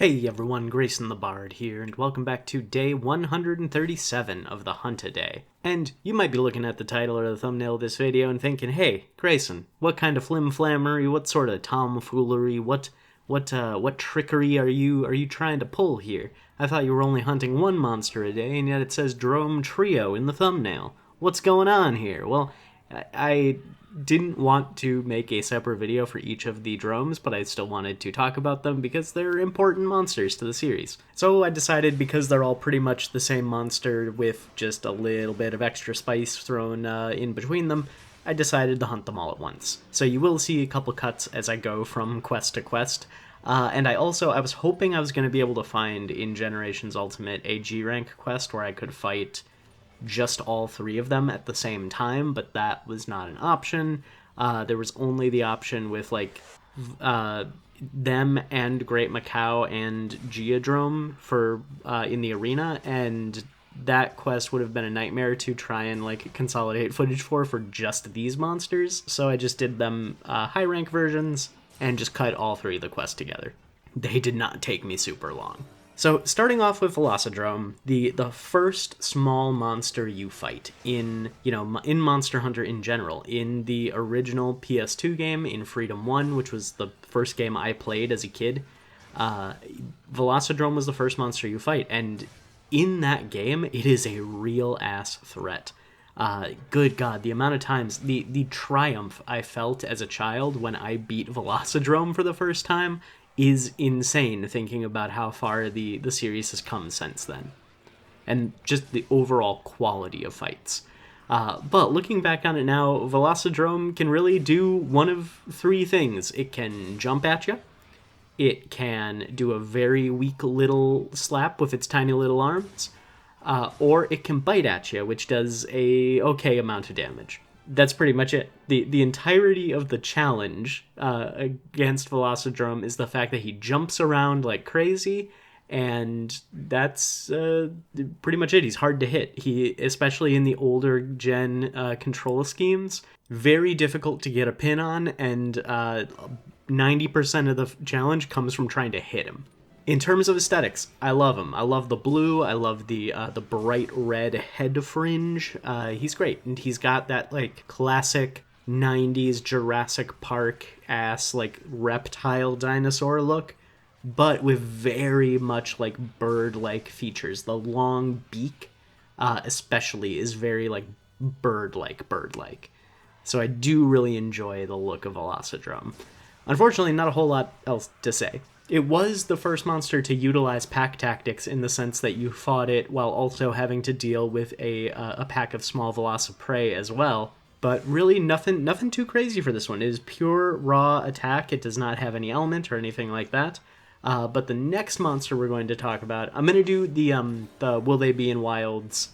Hey everyone, Grayson the Bard here, and welcome back to day 137 of the Hunt-A-Day. And you might be looking at the title or the thumbnail of this video and thinking, hey, Grayson, what kind of flim-flammery, what sort of tomfoolery, what trickery are you trying to pull here? I thought you were only hunting one monster a day, and yet it says Drome Trio in the thumbnail. What's going on here? Well, I didn't want to make a separate video for each of the dromes, but I still wanted to talk about them because they're important monsters to the series. So I decided, because they're all pretty much the same monster with just a little bit of extra spice thrown in between them, I decided to hunt them all at once. So you will see a couple cuts as I go from quest to quest. And I was hoping I was going to be able to find in Generations Ultimate a G-Rank quest where I could fight just all three of them at the same time, but that was not an option. There was only the option with them and Great Macau and Geodrome for in the arena, and that quest would have been a nightmare to try and consolidate footage for just these monsters. So I just did them high rank versions and just cut all three of the quests together. They did not take me super long. So, starting off with Velocidrome, the first small monster you fight in Monster Hunter in general, in the original PS2 game, in Freedom 1, which was the first game I played as a kid, Velocidrome was the first monster you fight, and in that game, it is a real-ass threat. Good God, the amount of times, the triumph I felt as a child when I beat Velocidrome for the first time is insane, thinking about how far the series has come since then. And just the overall quality of fights. But looking back on it now, Velocidrome can really do one of three things. It can jump at you, it can do a very weak little slap with its tiny little arms, or it can bite at you, which does a okay amount of damage. That's pretty much it. The entirety of the challenge against Velocidrome is the fact that he jumps around like crazy, and that's pretty much it. He's hard to hit. Especially in the older gen control schemes, very difficult to get a pin on, and 90% of the challenge comes from trying to hit him. In terms of aesthetics, I love him. I love the blue. I love the bright red head fringe. He's great, and he's got that classic 90s Jurassic Park ass reptile dinosaur look, but with very much bird-like features. The long beak, especially, is very bird-like. So I do really enjoy the look of Velocidrome. Unfortunately, not a whole lot else to say. It was the first monster to utilize pack tactics in the sense that you fought it while also having to deal with a pack of small Velociprey as well. But really nothing too crazy for this one. It is pure raw attack. It does not have any element or anything like that. But the next monster we're going to talk about, I'm going to do the Will They Be in Wilds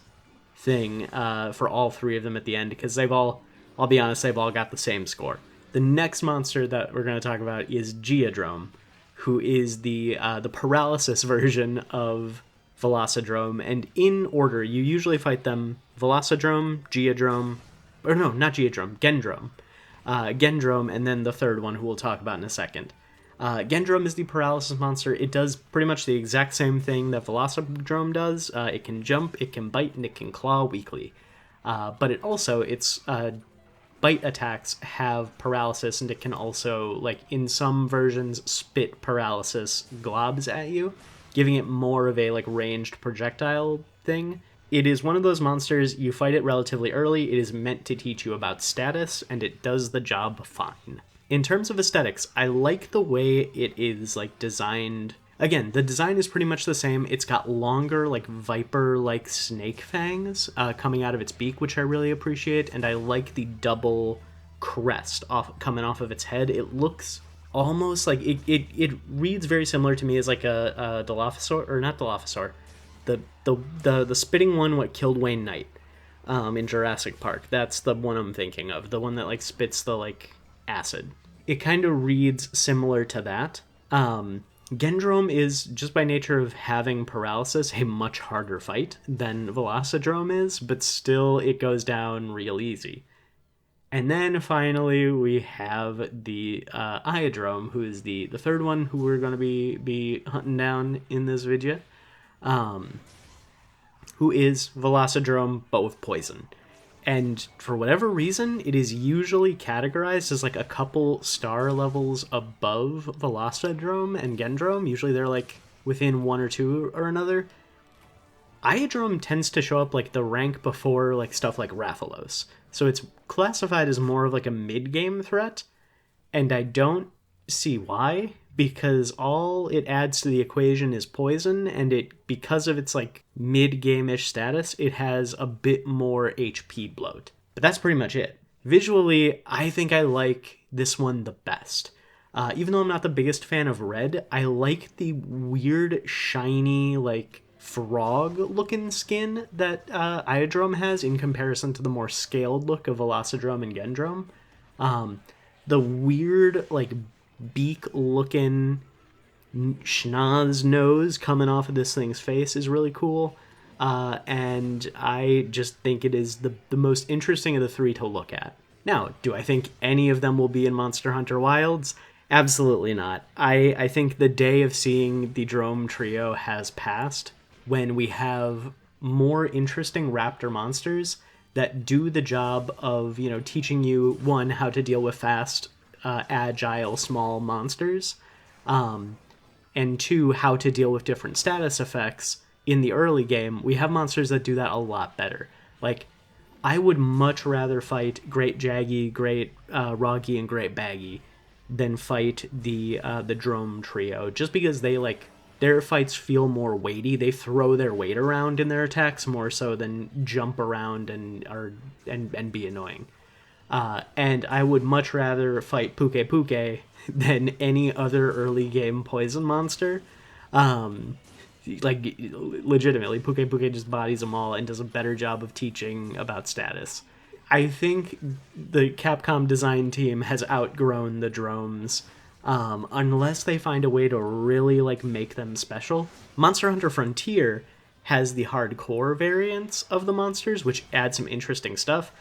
thing for all three of them at the end, because I'll be honest, they've all got the same score. The next monster that we're going to talk about is Geodrome, who is the paralysis version of Velocidrome, and in order, you usually fight them Velocidrome, Gendrome, Gendrome, and then the third one, who we'll talk about in a second. Gendrome is the paralysis monster. It does pretty much the exact same thing that Velocidrome does. It can jump, it can bite, and it can claw weakly. But its bite attacks have paralysis, and it can also, in some versions, spit paralysis globs at you, giving it more of a ranged projectile thing. It is one of those monsters, you fight it relatively early, it is meant to teach you about status, and it does the job fine. In terms of aesthetics, I like the way it is designed. Again, the design is pretty much the same. It's got longer, viper-like snake fangs coming out of its beak, which I really appreciate, and I like the double crest coming off of its head. It looks almost like it reads very similar to me as a Dilophosaur, or not Dilophosaur, the spitting one what killed Wayne Knight in Jurassic Park. That's the one I'm thinking of, the one that spits the acid. It kind of reads similar to that. Gendrome is, just by nature of having paralysis, a much harder fight than Velocidrome is, but still it goes down real easy. And then finally we have the Iodrome, who is the third one who we're going to be hunting down in this video, who is Velocidrome but with poison. And for whatever reason, it is usually categorized as like a couple star levels above Velocidrome and Gendrome. Usually they're like within one or two or another. Iodrome tends to show up like the rank before like stuff like Rathalos. So it's classified as more of like a mid-game threat, and I don't see why, because all it adds to the equation is poison, and it, because of its like mid-game-ish status, it has a bit more HP bloat. But that's pretty much it. Visually, I think I like this one the best. Even though I'm not the biggest fan of red, I like the weird, shiny, like, frog-looking skin that Iodrome has in comparison to the more scaled look of Velocidrome and Gendrome. The weird, like, beak-looking schnoz nose coming off of this thing's face is really cool. And I just think it is the most interesting of the three to look at. Now, do I think any of them will be in Monster Hunter Wilds? Absolutely not. I think the day of seeing the Drome trio has passed when we have more interesting raptor monsters that do the job of, you know, teaching you, one, how to deal with fast, agile, small monsters, and two, how to deal with different status effects in the early game. We have monsters that do that a lot better. Like, I would much rather fight Great Jaggy, Great Roggy, and Great Baggy than fight the Drome trio, just because they, like, their fights feel more weighty. They throw their weight around in their attacks more so than jump around and be annoying. And I would much rather fight Puke Puke than any other early game poison monster. Like, legitimately, Puke Puke just bodies them all and does a better job of teaching about status. I think the Capcom design team has outgrown the drones, unless they find a way to really like make them special. Monster Hunter Frontier has the hardcore variants of the monsters, which add some interesting stuff.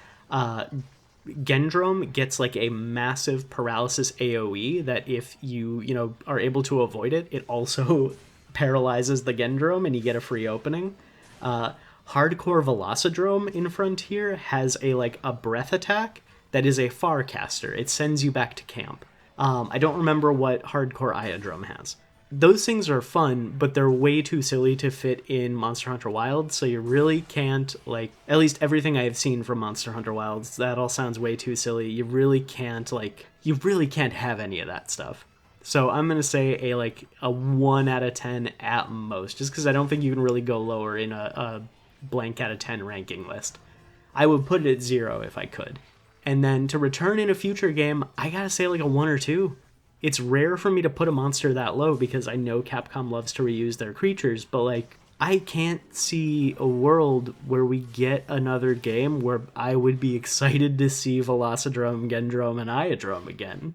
Gendrome gets like a massive paralysis AoE that if you are able to avoid it, it also paralyzes the Gendrome and you get a free opening. Hardcore Velocidrome in Frontier has a breath attack that is a Farcaster. It sends you back to camp. I don't remember what Hardcore Iodrome has. Those things are fun, but they're way too silly to fit in Monster Hunter Wilds, so you really can't, at least everything I have seen from Monster Hunter Wilds, that all sounds way too silly. You really can't have any of that stuff. So I'm going to say a 1 out of 10 at most, just because I don't think you can really go lower in a blank out of 10 ranking list. I would put it at 0 if I could. And then to return in a future game, I gotta say a 1 or 2. It's rare for me to put a monster that low because I know Capcom loves to reuse their creatures, but I can't see a world where we get another game where I would be excited to see Velocidrome, Gendrome, and Iodrome again.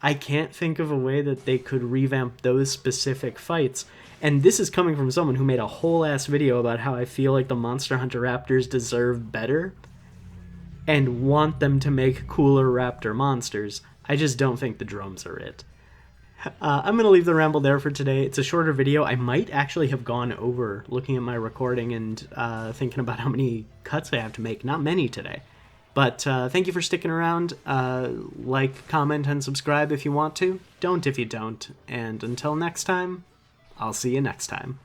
I can't think of a way that they could revamp those specific fights. And this is coming from someone who made a whole ass video about how I feel like the Monster Hunter Raptors deserve better and want them to make cooler raptor monsters. I just don't think the drones are it. I'm going to leave the ramble there for today. It's a shorter video. I might actually have gone over looking at my recording and thinking about how many cuts I have to make. Not many today. But thank you for sticking around. Like, comment, and subscribe if you want to. Don't if you don't. And until next time, I'll see you next time.